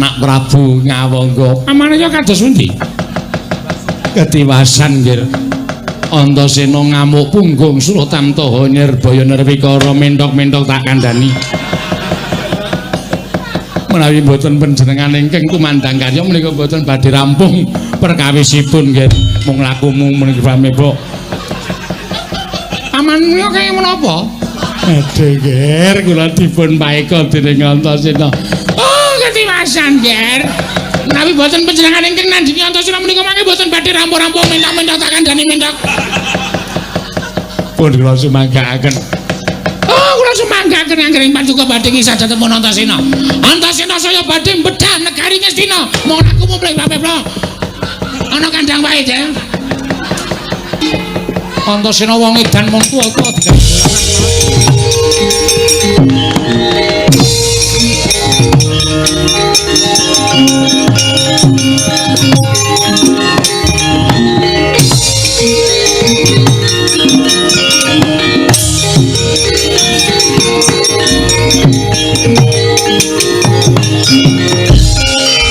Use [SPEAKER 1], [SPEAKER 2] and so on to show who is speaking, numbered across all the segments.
[SPEAKER 1] anak Prabu Ngawangga. Pamane ya kados pundi? Ketiwasan nggih. Antasena ngamuk punggung Sultan Taha Nirbaya Nirwikara menthok-menthok tak kandhani. Menawi mboten panjenengan ingkang tumandang karya menika mboten badhe rampung perkawisipun nggih. Mung lakumu menika pamebok. Pamanmu kaya menapa? Aduh, Ger, kula dipun paeka dening Antasena. Oh, ketiwasan, Ger. Menawi boten panjenengan ingkang nandhini Antasena menika mangke boten badhe rampung-rampung menthok-menthok tak kandhani menthok. Pun kula sumanggaaken. Oh, kula sumanggaaken anggering pancuka badhe ngisah dhateng Antasena. Antasena saya badhe mbedhah negari Ngastina. Mong aku mulih bae-bae. Ana kandhang wae, Ger. Antasena wong edan mung tuwa-tuwa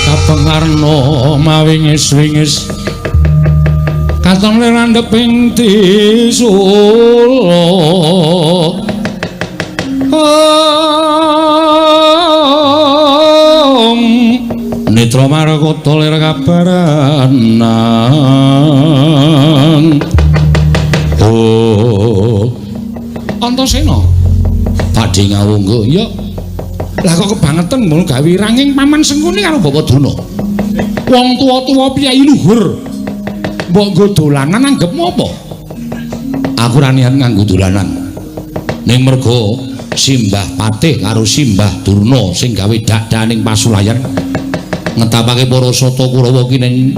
[SPEAKER 1] kapengarna mawingis-wingis katon landheping tisula Nitra Marakota lir kabaranan. Oh, Antasena badhe ngawungga ya. Lah kok kebangetan ngono gawe ranging paman Sengkuni karo Bawaduna. Wong tuwa-tuwa piyai luhur. Mbok nggo dolanan anggepmu apa? Aku ra niat nganggo dolanan. Ning mergo Simbah Patih karo Simbah Durna sing gawe dak-daning pasulayan ngetapake para sata Kurawa ki ning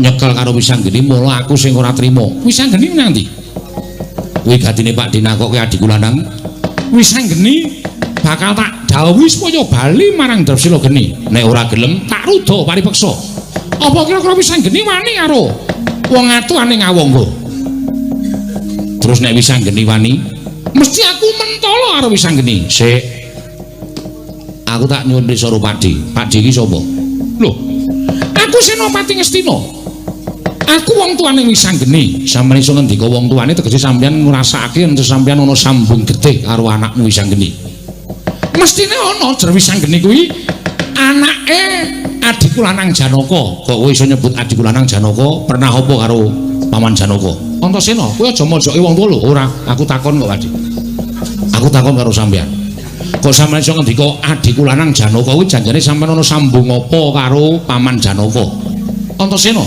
[SPEAKER 1] nyekel karo Wisanggeni, mula aku sing ora trima. Wisanggeni nang ndi? Kuwi gadine Pak Dinakoke adhiku lanang. Wisanggeni bakal tak dawuhi supaya bali marang Dresila Geni. Nek ora gelem tak rudha paripeksa. Apa kira-kira Wisanggeni wani karo wong atuane Ngawangga? Terus nek Wisanggeni wani, mesti aku mentala karo Wisanggeni. Sik. Aku tak nyuwun Desa Rupadi. Pakdi iki sapa? Lho, aku Senopati Ngastina. Aku wong tuane Wisanggeni. Sampeyan iso ngendika wong tuane tegese sampeyan ngrasakake yen sampeyan ana sambung getih karo anakmu Wisanggeni. Mestine ana jer Wisanggeni kuwi anake adhiku lanang Janaka. Kok kowe iso nyebut adhiku lanang Janaka? Pernah apa karo Paman Janaka? Antasena, kowe aja mojoki wong tuwa lho. Ora, aku takon kok, Pakdi. Aku takon karo sampeyan. Kok sampeyan iso ngendika adhiku lanang Janaka kuwi janjane sampeyan ana sambung apa karo Paman Janaka? Antasena.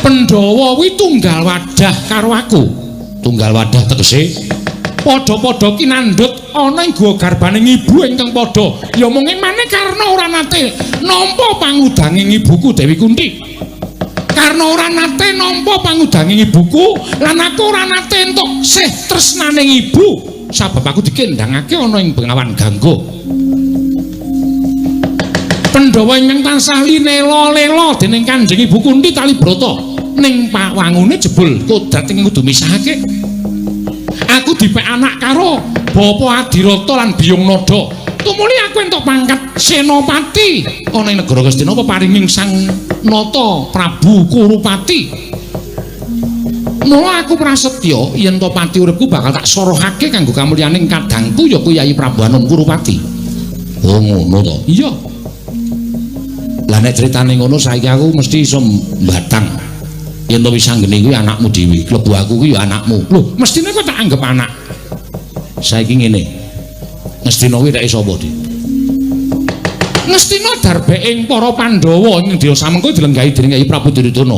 [SPEAKER 1] Pandhawa kuwi tunggal wadah karo aku. Tunggal wadah tegese padha-padha kinandhut ana ing guwa garbaning ibu ingkang padha ya mungkin maneh karena ora nate nampa pangudanging ibuku Dewi Kunthi. Karena ora nate nampa pangudanging ibuku lan aku ora nate entuk sih tresnaning ibu sabab aku dikendhangake ana ing Bengawan Gangga. Pandhawa ingkang tansah linela-lela dening Kanjeng Ibu Kunthi Kalibrata ning pawangune jebul kodrat ing kudu misahake. Aku dipek anak karo Bapa Adirata lan Biyung Nada. Tumuli aku entuk pangkat Senopati ana ing negara Ngastina peparinging Sang Nata Prabu Kurupati. Mula aku prasetya yen to pati uripku bakal tak sorohake kanggo kamulyaning kadangku ya Kyai Prabu Anom Kurupati. Oh ngono to. Iya. Lah nek critane ngono saiki aku mesti iso mbatang. Yen to Wisanggeni kuwi anakmu dhewe, klebu aku kuwi ya anakmu. Lho, mestine kok tak anggap anak. Saiki ngene. Ngastina kuwi rek sapa, Dik? Ngastina darbeking para Pandhawa ing Dya Samengko dilenggahi dening Kyai Prabu Duryudana.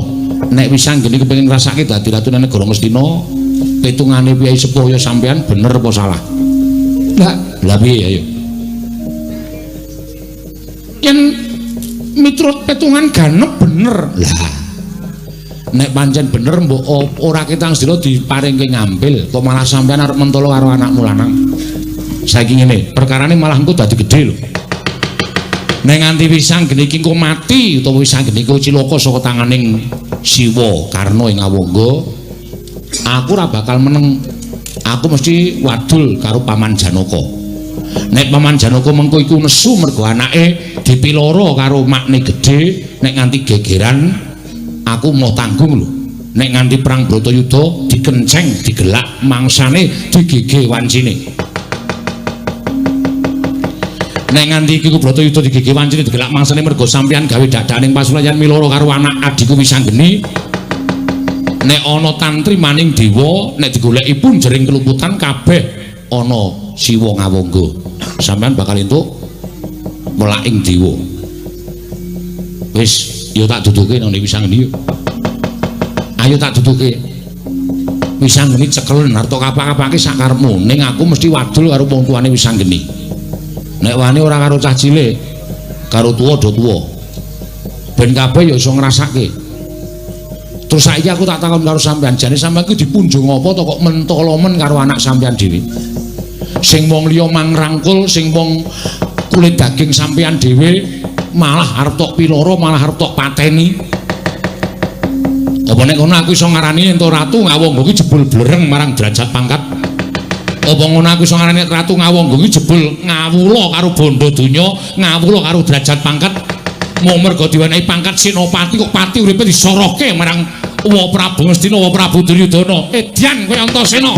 [SPEAKER 1] Nek Wisanggeni kepengin ngrasake dadi ratune negara Ngastina, pitungane piyai sepuh ya sampean bener apa salah? Lah piye ayo? Yen miturut petungan ganep bener. Lah nek pancen bener mbok ora kita Ngastina diparingke ngampil kok malah sampean arep mentolo karo anakmu lanang. Saiki ngene, perkarane malah engko dadi gedhe lho. Nek nganti Wisanggeni iki engko mati utawa Wisanggeni iki cilaka saka tanganing Siwa Karna ing Ngawangga, aku ora bakal meneng. Aku mesti wadul karo Paman Janaka. Nek Paman Janaka mengko iku nesu mergo anake dipiloro karo makne gedhe, nek nganti gegeran aku mau tanggung lho. Nek nganti perang Bratayuda dikenceng, digelak mangsane digege wancine. Nek nganti iki ku Bratayuda digege wancine digelak mangsane mergo sampeyan gawe dadaning pasulayan miloro karo anak adiku Wisanggeni. Nek ana tantri maning dewa, nek digoleki pun jering keluputan kabeh ana Siwa Ngawangga. Sampeyan bakal entuk melaking dewa. Wis, yo tak duduke nang Wisanggeni yo. Ayo tak duduke. Wisanggeni cekel harta kapak-kapake sak karepmu, ning aku mesti wadul karo wong tuane Wisanggeni. Nek wani ora karo cah cilik, karo tuwa do tuwa. Ben kabeh ya iso ngrasake. Terus saiki aku tak takon karo sampean, jane sampean iki dipunjung apa to kok mentolomen karo anak sampean dhewe? Sing wong liya mangrangkul, sing wong kulit daging sampean dhewe malah arep tok piloro, malah arep tok pateni. Apa nek ngono aku iso ngarani ento Ratu Ngawangga iki jebul blereng marang derajat pangkat? Apa ngono aku iso ngarani Ratu Ngawangga iki jebul ngawula karo bondo donya, ngawula karo derajat pangkat? Mau mergo diwenehi pangkat Senopati kok pati uripe disorohke marang Uwa Prabu Ngastina, Uwa Prabu Duryudana. Edyan kowe Antasena.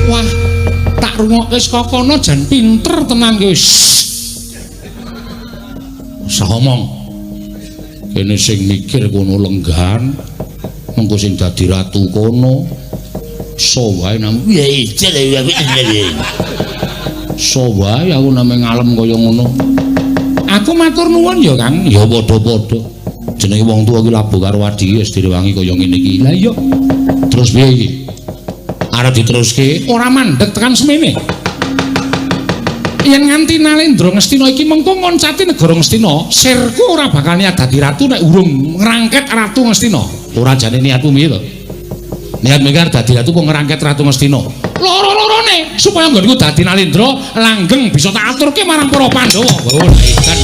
[SPEAKER 1] Wah, tak rungokke saka kono jan pinter tenan kowe. Usah omong. Kene sing mikir kono lenggan, mengko sing dadi ratu kono so wae nang so wae aku name ngalem kaya ngono. Aku matur nuwun ya Kang, ya padha-padha. Jenenge wong tuwa ki labuh karo adhi wis direwangi kaya ngene iki. Lah iya. Terus piye iki? Arep diteruske ora mandeg tekan semene. Yen nganti Nalendra Ngastina iki mengko ngoncati negara Ngastina, sirku ora bakal niat dadi ratu nek urung ngrangket Ratu Ngastina. Ora jane niatmu piye to? Niat mikir dadi ratu kok ngrangket Ratu Ngastina. Loro-lorone supaya nggonku dadi Nalendra langgeng bisa tak aturke marang para Pandhawa. Oh, ikan.